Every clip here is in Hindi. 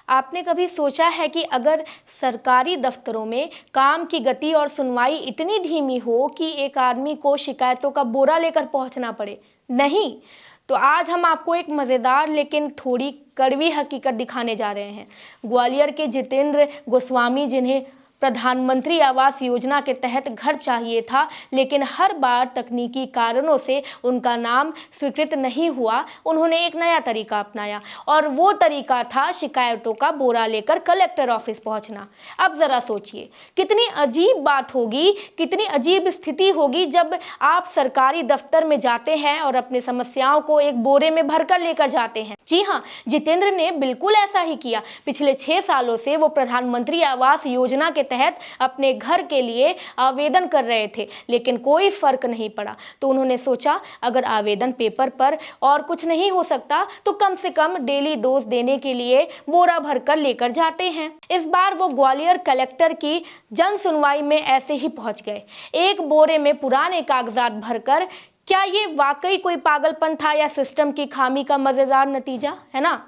आपने कभी सोचा है कि अगर सरकारी दफ्तरों में काम की गति और सुनवाई इतनी धीमी हो कि एक आदमी को शिकायतों का बोरा लेकर पहुंचना पड़े? नहीं। तो आज हम आपको एक मज़ेदार लेकिन थोड़ी कड़वी हकीकत दिखाने जा रहे हैं। ग्वालियर के जितेंद्र गोस्वामी, जिन्हें प्रधानमंत्री आवास योजना के तहत घर चाहिए था, लेकिन हर बार तकनीकी कारणों से उनका नाम स्वीकृत नहीं हुआ, उन्होंने एक नया तरीका अपनाया और वो तरीका था शिकायतों का बोरा लेकर कलेक्टर ऑफिस पहुंचना। अब ज़रा सोचिए, कितनी अजीब बात होगी, कितनी अजीब स्थिति होगी जब आप सरकारी दफ्तर में जाते हैं और अपनी समस्याओं को एक बोरे में भरकर लेकर जाते हैं। जी हाँ, जितेंद्र ने बिल्कुल ऐसा ही किया। पिछले 6 सालों से वो प्रधानमंत्री आवास योजना के तहत अपने घर के लिए आवेदन कर रहे थे, लेकिन कोई फर्क नहीं पड़ा। तो उन्होंने सोचा, अगर आवेदन पेपर पर और कुछ नहीं हो सकता तो कम से कम डेली डोज देने के लिए बोरा भरकर लेकर जाते हैं। इस बार वो ग्वालियर कलेक्टर की जन सुनवाई में ऐसे ही पहुंच गए, एक बोरे में पुराने कागजात भरकर। क्या ये वाकई कोई पागलपन था या सिस्टम की खामी का मजेदार नतीजा है ना?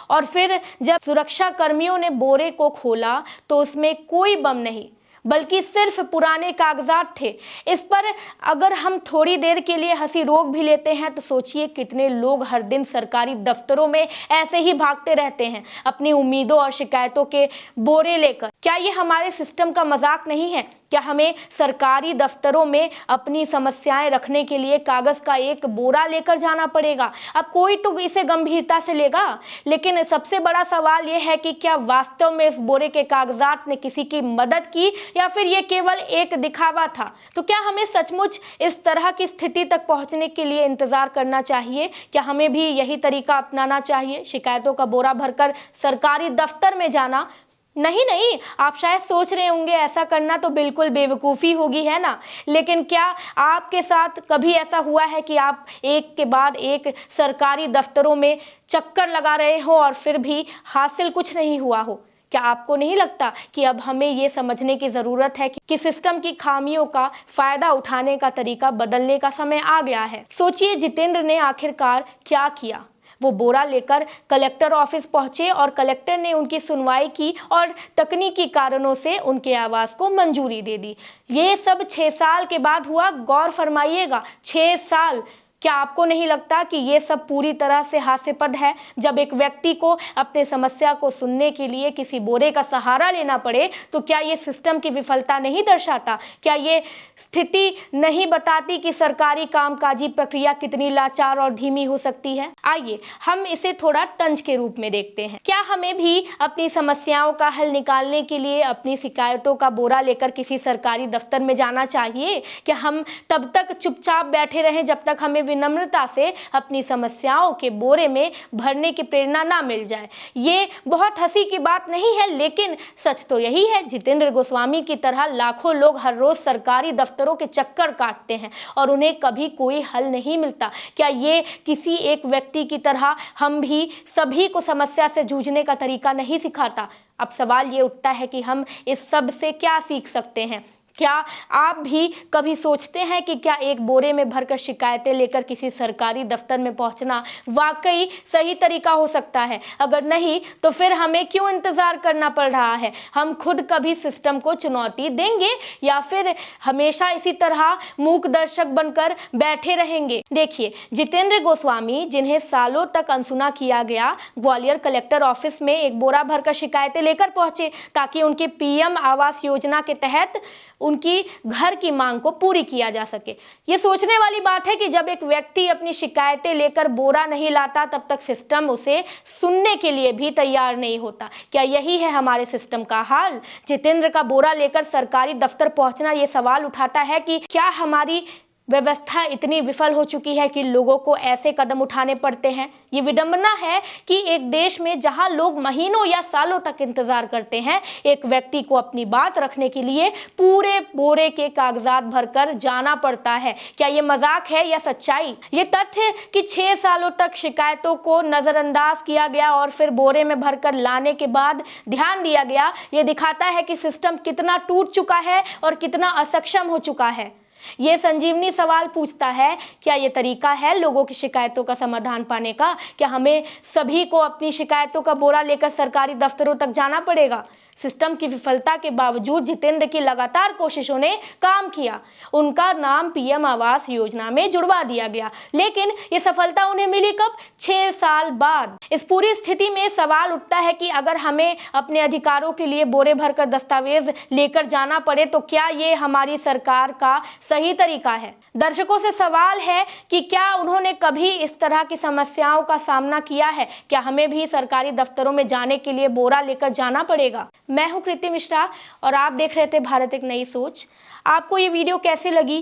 और फिर जब सुरक्षा कर्मियों ने बोरे को खोला तो उसमें कोई बम नहीं, बल्कि सिर्फ पुराने कागजात थे। इस पर अगर हम थोड़ी देर के लिए हंसी रोक भी लेते हैं तो सोचिए, कितने लोग हर दिन सरकारी दफ्तरों में ऐसे ही भागते रहते हैं अपनी उम्मीदों और शिकायतों के बोरे लेकर। क्या ये हमारे सिस्टम का मजाक नहीं है? क्या हमें सरकारी दफ्तरों में अपनी समस्याएं रखने के लिए कागज का एक बोरा लेकर जाना पड़ेगा? अब कोई तो इसे गंभीरता से लेगा, लेकिन सबसे बड़ा सवाल यह है कि क्या वास्तव में इस बोरे के कागजात ने किसी की मदद की या फिर ये केवल एक दिखावा था? तो क्या हमें सचमुच इस तरह की स्थिति तक पहुंचने के लिए इंतजार करना चाहिए? क्या हमें भी यही तरीका अपनाना चाहिए, शिकायतों का बोरा भरकर सरकारी दफ्तर में जाना? नहीं, आप शायद सोच रहे होंगे ऐसा करना तो बिल्कुल बेवकूफ़ी होगी, है ना? लेकिन क्या आपके साथ कभी ऐसा हुआ है कि आप एक के बाद एक सरकारी दफ्तरों में चक्कर लगा रहे हो और फिर भी हासिल कुछ नहीं हुआ हो? क्या आपको नहीं लगता कि अब हमें ये समझने की ज़रूरत है कि सिस्टम की खामियों का फ़ायदा उठाने का तरीका बदलने का समय आ गया है? सोचिए, जितेंद्र ने आखिरकार क्या किया। वो बोरा लेकर कलेक्टर ऑफिस पहुंचे और कलेक्टर ने उनकी सुनवाई की और तकनीकी कारणों से उनके आवास को मंजूरी दे दी। ये सब 6 साल के बाद हुआ। गौर फरमाइएगा, 6 साल। क्या आपको नहीं लगता कि ये सब पूरी तरह से हास्यास्पद है? जब एक व्यक्ति को अपने समस्या को सुनने के लिए किसी बोरे का सहारा लेना पड़े तो क्या ये सिस्टम की विफलता नहीं दर्शाता? क्या ये स्थिति नहीं बताती कि सरकारी कामकाजी प्रक्रिया कितनी लाचार और धीमी हो सकती है? आइए हम इसे थोड़ा तंज के रूप में देखते हैं। क्या हमें भी अपनी समस्याओं का हल निकालने के लिए अपनी शिकायतों का बोरा लेकर किसी सरकारी दफ्तर में जाना चाहिए? क्या हम तब तक चुपचाप बैठे रहें जब तक हमें विनम्रता से अपनी समस्याओं के बोरे में भरने की प्रेरणा ना मिल जाए? ये बहुत हंसी की बात नहीं है, लेकिन सच तो यही है। जितेंद्र गोस्वामी की तरह लाखों लोग हर रोज सरकारी दफ्तरों के चक्कर काटते हैं और उन्हें कभी कोई हल नहीं मिलता। क्या ये किसी एक व्यक्ति की तरह हम भी सभी को समस्या से जूझने का तरीका नहीं सिखाता? अब सवाल ये उठता है कि हम इस सब से क्या सीख सकते हैं? क्या आप भी कभी सोचते हैं कि क्या एक बोरे में भरकर शिकायतें लेकर किसी सरकारी दफ्तर में पहुंचना वाकई सही तरीका हो सकता है? अगर नहीं तो फिर हमें क्यों इंतजार करना पड़ रहा है? हम खुद कभी सिस्टम को चुनौती देंगे या फिर हमेशा इसी तरह मूक दर्शक बनकर बैठे रहेंगे? देखिए, जितेंद्र गोस्वामी, जिन्हें सालों तक अनसुना किया गया, ग्वालियर कलेक्टर ऑफिस में एक बोरा भरकर शिकायतें लेकर पहुंचे ताकि उनके पीएम आवास योजना के तहत उनकी घर की मांग को पूरी किया जा सके। ये सोचने वाली बात है कि जब एक व्यक्ति अपनी शिकायतें लेकर बोरा नहीं लाता तब तक सिस्टम उसे सुनने के लिए भी तैयार नहीं होता। क्या यही है हमारे सिस्टम का हाल? जितेंद्र का बोरा लेकर सरकारी दफ्तर पहुंचना ये सवाल उठाता है कि क्या हमारी व्यवस्था इतनी विफल हो चुकी है कि लोगों को ऐसे कदम उठाने पड़ते हैं? ये विडंबना है कि एक देश में जहां लोग महीनों या सालों तक इंतजार करते हैं, एक व्यक्ति को अपनी बात रखने के लिए पूरे बोरे के कागजात भरकर जाना पड़ता है। क्या ये मजाक है या सच्चाई? ये तथ्य कि 6 सालों तक शिकायतों को नजरअंदाज किया गया और फिर बोरे में भरकर लाने के बाद ध्यान दिया गया, ये दिखाता है कि सिस्टम कितना टूट चुका है और कितना असक्षम हो चुका है। ये संजीवनी सवाल पूछता है, क्या ये तरीका है लोगों की शिकायतों का समाधान पाने का? क्या हमें सभी को अपनी शिकायतों का बोरा लेकर सरकारी दफ्तरों तक जाना पड़ेगा? सिस्टम की विफलता के बावजूद जितेंद्र की लगातार कोशिशों ने काम किया। उनका नाम पीएम आवास योजना में जुड़वा दिया गया, लेकिन ये सफलता उन्हें मिली कब? 6 साल बाद। इस पूरी स्थिति में सवाल उठता है कि अगर हमें अपने अधिकारों के लिए बोरे भरकर दस्तावेज लेकर जाना पड़े तो क्या ये हमारी सरकार का सही तरीका है? दर्शकों से सवाल है कि क्या उन्होंने कभी इस तरह की समस्याओं का सामना किया है? क्या हमें भी सरकारी दफ्तरों में जाने के लिए बोरा लेकर जाना पड़ेगा? मैं हूं कृति मिश्रा और आप देख रहे थे भारत एक नई सोच। आपको ये वीडियो कैसी लगी?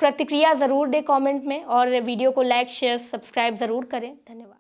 प्रतिक्रिया ज़रूर दें कमेंट में और वीडियो को लाइक शेयर सब्सक्राइब ज़रूर करें। धन्यवाद।